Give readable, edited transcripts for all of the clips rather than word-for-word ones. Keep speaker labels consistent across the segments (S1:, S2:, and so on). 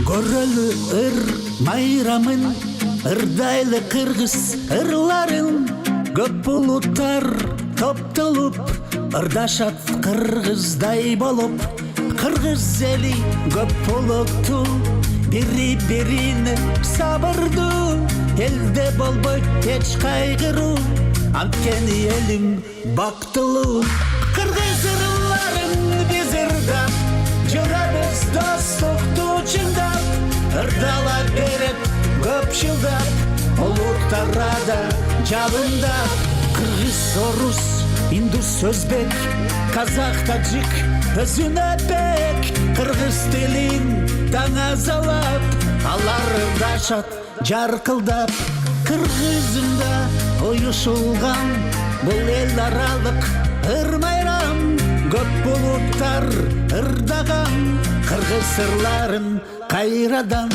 S1: Көрөлү ыр майрамын, ырдайлы кыргыз ырларын, көп булуттар топтолуп, ырдашат кыргыздай болуп. Кыргыз эли көп булукту, бири-бирине сабырдуу, элде болбойт эч кайгыруу, анткени элим бактылуу. Кыргыз ырларын биз ырдап, жүрөбүз достукту чыңдап, ырдала берет көп жылдап, улуттарда жалындап. Кыргыз, орус, индус, өзбек, казак, таджик, өзүнөбек, кыргыз тилин таңазалап, алар ырдашат жаркылдап. Кыргызымда уюшулган бул эл аралык ыр майрам, көп булуттар ырдаган кыргыз ырларын кайрадан.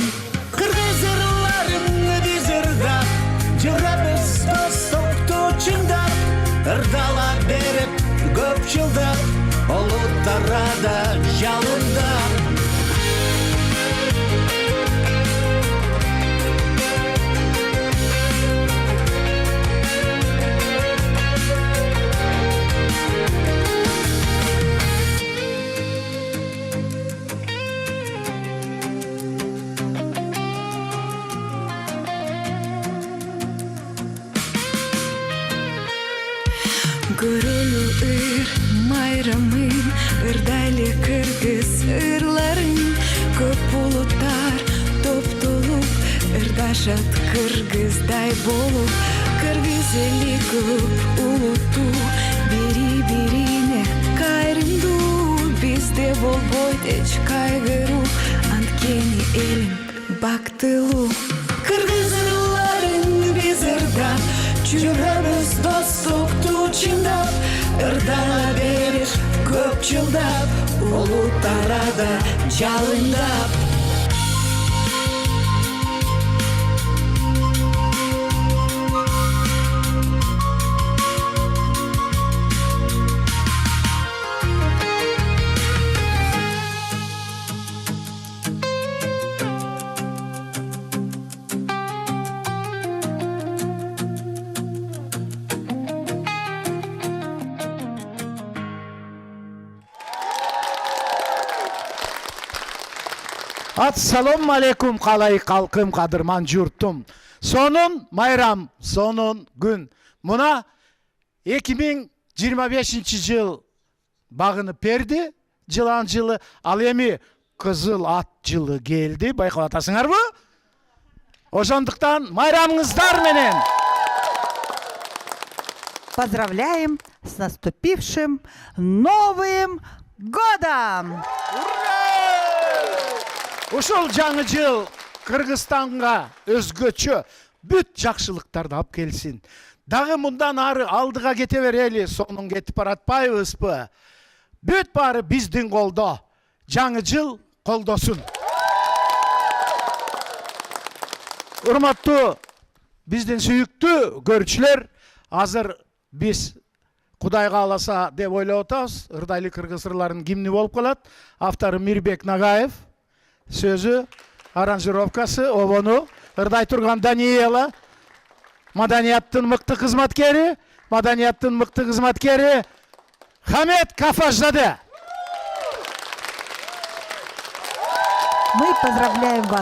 S1: Кыргыз ырларын биз ырдап, жүрөбүз достукту чыңдап, ырдала берип көп жылдап, улуттарда жалындап.
S2: Көрөлү ыр майрамын, ырдайлы кыргыз ырларын, көп булуттар топтолуп, ырдашат кыргыздай болуп. Кыргыз эли көп улуттуу, бири-бирине кайрымдуу, бизде болбойт эч кайгыруу, анткени элим бактылуу. Кыргыз ырларын биз ырдап, жүрөбүз достукту чыңдап, ырдала берип көп жылдап, улуттарда жалындап.
S3: Ассаламу алейкум, калай калкым, кадырман журтум. Сонун майрам, сонун күн. Мына 2025 жыл багынып берди, жылан жылы. Ал эми кызыл ат жылы келди, байкап атасыңарбы? Ошондуктан майрамыңыздар менен.
S4: Поздравляем с наступившим Новым годом!
S3: Ушул жаңы жыл Кыргызстанга өзгөчө бүт жакшылыктарды алып келсин. Дагы мындан ары алдыга кете берели, сонун кетип баратпайбызбы? Бүт баары биздин колдо. Жаңы жыл колдосун. Урматтуу биздин сүйүктүү көрүүчүлөр, азыр биз Кудай кааласа деп ойлоп атабыз. Ырдайлы кыргыз ырларынын гимни болуп калат. Автору Мирбек Нагаев. Сөзі, аранжировкасы, обону, ырдай турган Даниэла, маданияттын мыкты кызматкери Хамед Кафажзаде.
S4: Мы поздравляем вас